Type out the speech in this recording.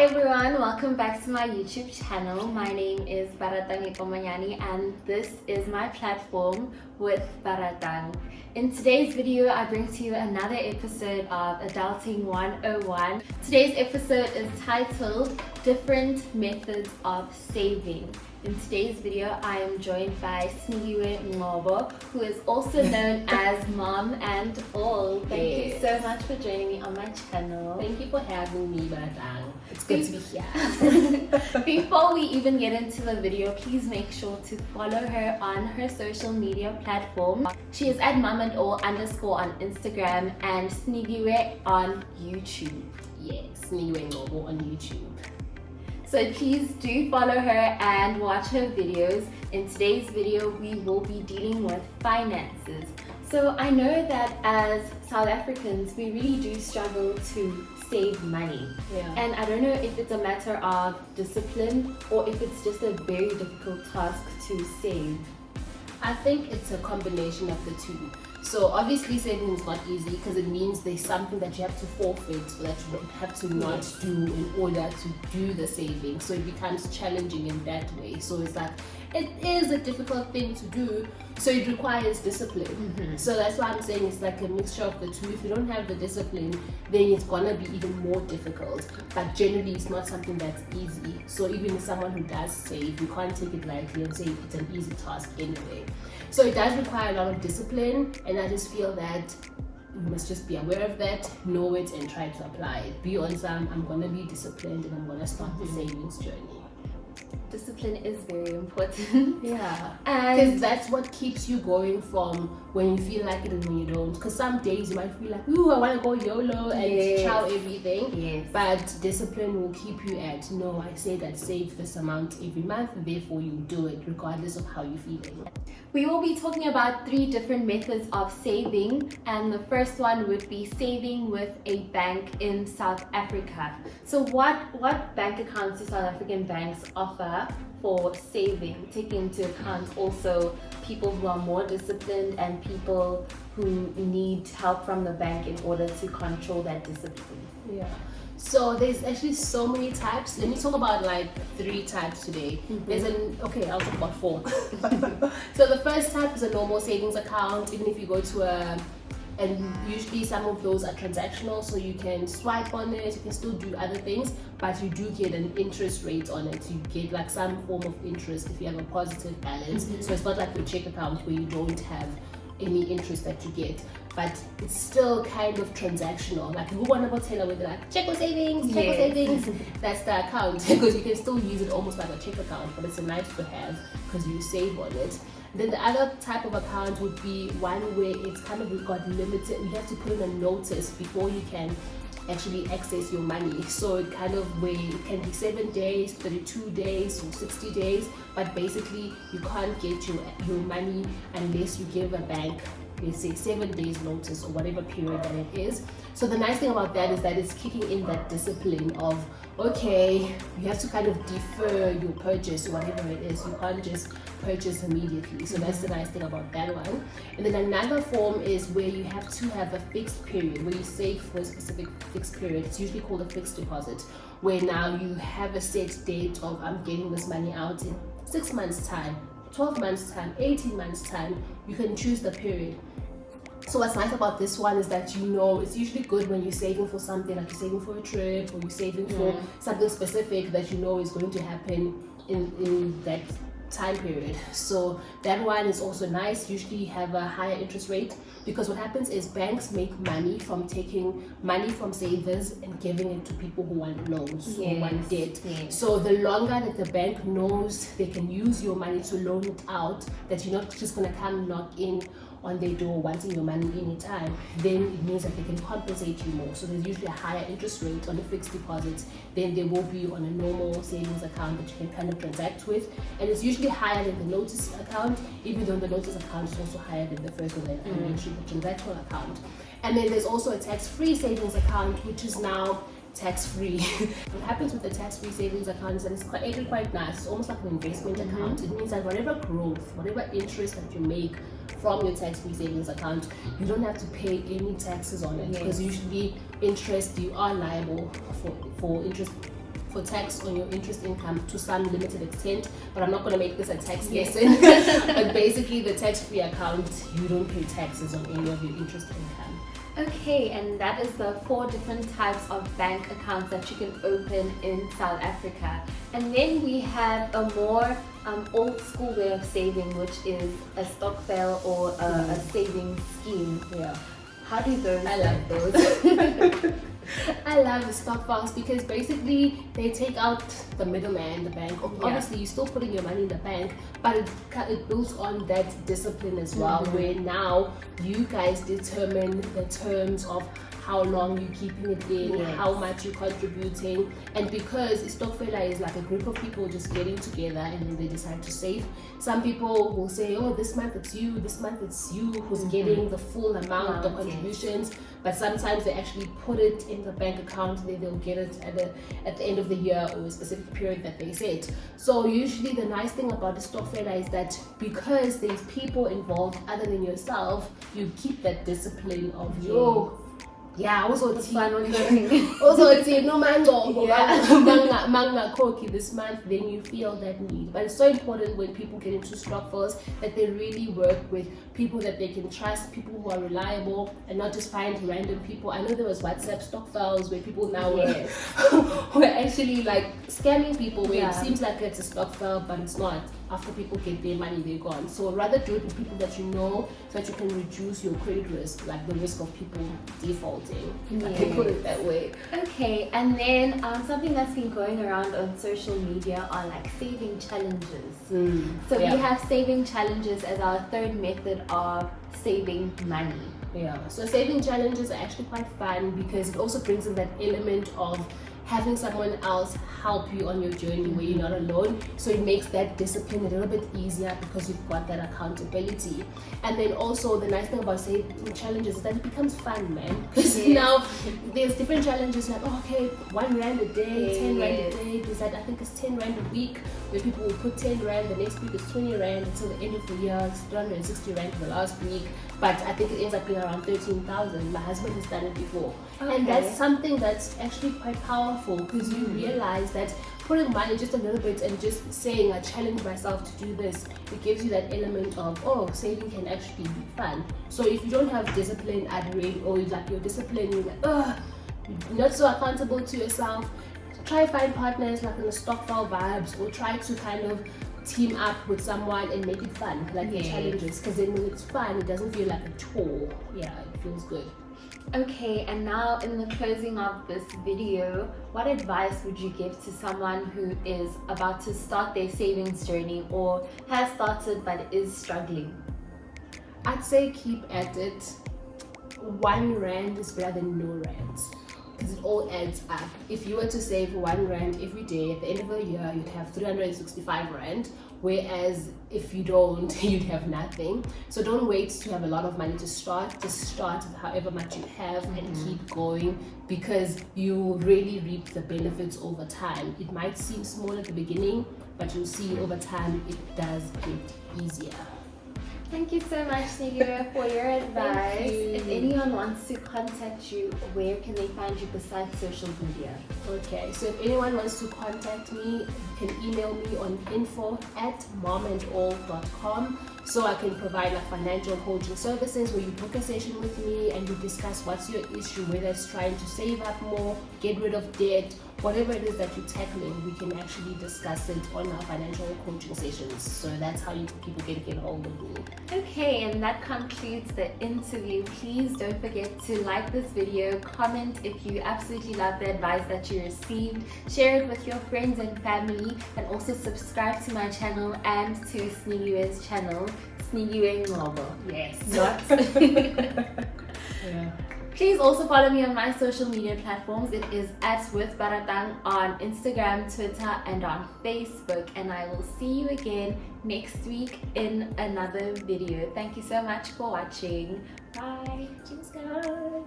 everyone, welcome back to my YouTube channel. My name is Baratang and this is my platform with Baratang. In today's video, I bring to you another episode of Adulting 101. Today's episode is titled Different Methods of Saving. In today's video, I am joined by Sinikiwe Ngcobo, who is also known as Mom and All. Thank you so much for joining me on my channel. Thank you for having me, Baratang. It's good to be here. Before we even get into the video, please make sure to follow her on her social media platform. She is at momandall_ on Instagram and Sinikiwe on YouTube. Yes, Sinikiwe Ngcobo on YouTube. So please do follow her and watch her videos. In today's video, we will be dealing with finances. So I know that as South Africans, we really do struggle to save money. Yeah. And I don't know if it's a matter of discipline or if it's just a very difficult task to save. I think it's a combination of the two. So obviously saving is not easy because it means there's something that you have to forfeit or that you have to not do in order to do the saving. So it becomes challenging in that way. So it's like, it is a difficult thing to do, so it requires discipline. So that's why I'm saying it's like a mixture of the two. If you don't have the discipline, then it's gonna be even more difficult. But generally it's not something that's easy. So even someone who does save, you can't take it lightly and say it's an easy task anyway. So it does require a lot of discipline, and I just feel that you must just be aware of that, know it, and try to apply it. Be on some, I'm gonna be disciplined and I'm gonna start the savings journey. Discipline is very important. Yeah, and because that's what keeps you going from when you feel like it and when you don't. Because some days you might feel like, ooh, I want to go YOLO and chow everything. Yes. But discipline will keep you at, no, I say that save this amount every month, therefore you do it regardless of how you're feeling. We will be talking about 3 different methods of saving, and the first one would be saving with a bank in South Africa. So what bank accounts do South African banks offer for saving, taking into account also people who are more disciplined and people who need help from the bank in order to control that discipline? Yeah. So there's actually so many types. Let me talk about like 3 types today. I'll talk about 4. So the first type is a normal savings account. Even if you go to and usually some of those are transactional, so you can swipe on it, you can still do other things, but you do get an interest rate on it. You get like some form of interest if you have a positive balance. So it's not like your check account where you don't have any interest that you get, but it's still kind of transactional. Like, who want to go tell where they're like, check or savings, that's the account, because you can still use it almost like a check account, but it's a nice to have because you save on it. Then the other type of account would be one where it's kind of got limited. You have to put in a notice before you can actually access your money. So it kind of where it can be 7 days, 32 days or 60 days, but basically you can't get your money unless you give a bank, let's say 7 days notice or whatever period that it is. So the nice thing about that is that it's kicking in that discipline of, okay, you have to kind of defer your purchase, whatever it is. You can't just purchase immediately. So that's the nice thing about that one. And then another form is where you have to have a fixed period, where you save for a specific fixed period. It's usually called a fixed deposit, where now you have a set date of, I'm getting this money out in 6 months time, 12 months time, 18 months time. You can choose the period. So what's nice about this one is that, you know, it's usually good when you're saving for something, like you're saving for a trip or you're saving for something specific that you know is going to happen in that time period. So that one is also nice. Usually you have a higher interest rate, because what happens is banks make money from taking money from savers and giving it to people who want loans or want debt. So the longer that the bank knows they can use your money to loan it out, that you're not just going to come knock in on their door wanting your money anytime, then it means that they can compensate you more. So there's usually a higher interest rate on a fixed deposit than there will be on a normal savings account that you can kind of transact with. And it's usually higher than the notice account, even though the notice account is also higher than the first one that I mentioned, the transactional account. And then there's also a tax-free savings account, which is now tax-free. What happens with the tax-free savings account is that it's quite nice. It's almost like an investment account. It means that whatever growth, whatever interest that you make from your tax-free savings account, you don't have to pay any taxes on it, because usually interest, you are liable for interest for tax on your interest income to some limited extent, but I'm not going to make this a tax lesson. But basically, the tax-free account, you don't pay taxes on any of your interest income. Okay, and that is the 4 different types of bank accounts that you can open in South Africa. And then we have a more old school way of saving, which is a stokvel or a saving scheme. Yeah. How do those? I love those. I love the stokvels because basically they take out the middleman, the bank. Obviously, you're still putting your money in the bank, but it builds on that discipline as well, where now you guys determine the terms of how long you're keeping it in, how much you're contributing. And because Stokvela is like a group of people just getting together and then they decide to save, some people will say, oh, this month it's you, this month it's you who's getting the full amount of contributions. But sometimes they actually put it in the bank account and then they'll get it at the end of the year or a specific period that they set. So usually the nice thing about the Stokvela is that because there's people involved other than yourself, you keep that discipline of also no manga cookie this month, then you feel that need. But it's so important when people get into stokvels that they really work with people that they can trust, people who are reliable, and not just find random people. I know there was WhatsApp stokvels where people now were actually like scamming people, where it seems like it's a stokvel but it's not. After people get their money, they're gone. So rather do it with people that you know, so that you can reduce your credit risk, like the risk of people defaulting. I can put it that way. Okay, and then something that's been going around on social media are like saving challenges. So we have saving challenges as our third method of saving money. Yeah, so saving challenges are actually quite fun because it also brings in that element of having someone else help you on your journey where you're not alone. So it makes that discipline a little bit easier because you've got that accountability. And then also the nice thing about saving challenges is that it becomes fun, man. Because now there's different challenges like, okay, 1 rand a day, 10 rand a day. There's that, I think it's 10 rand a week, where people will put 10 rand, the next week is 20 rand until the end of the year. It's 360 rand for the last week. But I think it ends up being around 13,000. My husband has done it before. And that's something that's actually quite powerful because you realize that putting money just a little bit and just saying, I challenge myself to do this, it gives you that element of, oh, saving can actually be fun. So if you don't have discipline at rate, or like your discipline, you're like, you're not so accountable to yourself, try find partners like in the stokvel vibes, or try to kind of team up with someone and make it fun, like the challenges, because then when it's fun, it doesn't feel like a chore. Yeah, it feels good. Okay, and now in the closing of this video, what advice would you give to someone who is about to start their savings journey or has started but is struggling? I'd say keep at it. 1 rand is better than no rands, because it all adds up. If you were to save 1 rand every day, at the end of the year you'd have 365 rand, whereas if you don't, you'd have nothing. So don't wait to have a lot of money to start. Just start with however much you have and keep going, because you really reap the benefits over time. It might seem small at the beginning, but you'll see over time it does get easier. Thank you so much, Sinikiwe, for your advice. If anyone wants to contact you, where can they find you besides social media? Okay, so if anyone wants to contact me, you can email me on info@momandall.com, so I can provide like financial coaching services where you book a session with me and we discuss what's your issue, whether it's trying to save up more, get rid of debt, whatever it is that you're tackling, we can actually discuss it on our financial coaching sessions. So that's how people can get hold of me. Okay, and that concludes the interview. Please don't forget to like this video, comment if you absolutely love the advice that you received, share it with your friends and family, and also subscribe to my channel and to Sinikiwe's channel, Sinikiwe Ngcobo. Yes. Not. Yeah. Please also follow me on my social media platforms. It is @withbaratang on Instagram, Twitter, and on Facebook. And I will see you again next week in another video. Thank you so much for watching. Bye. Cheers, guys.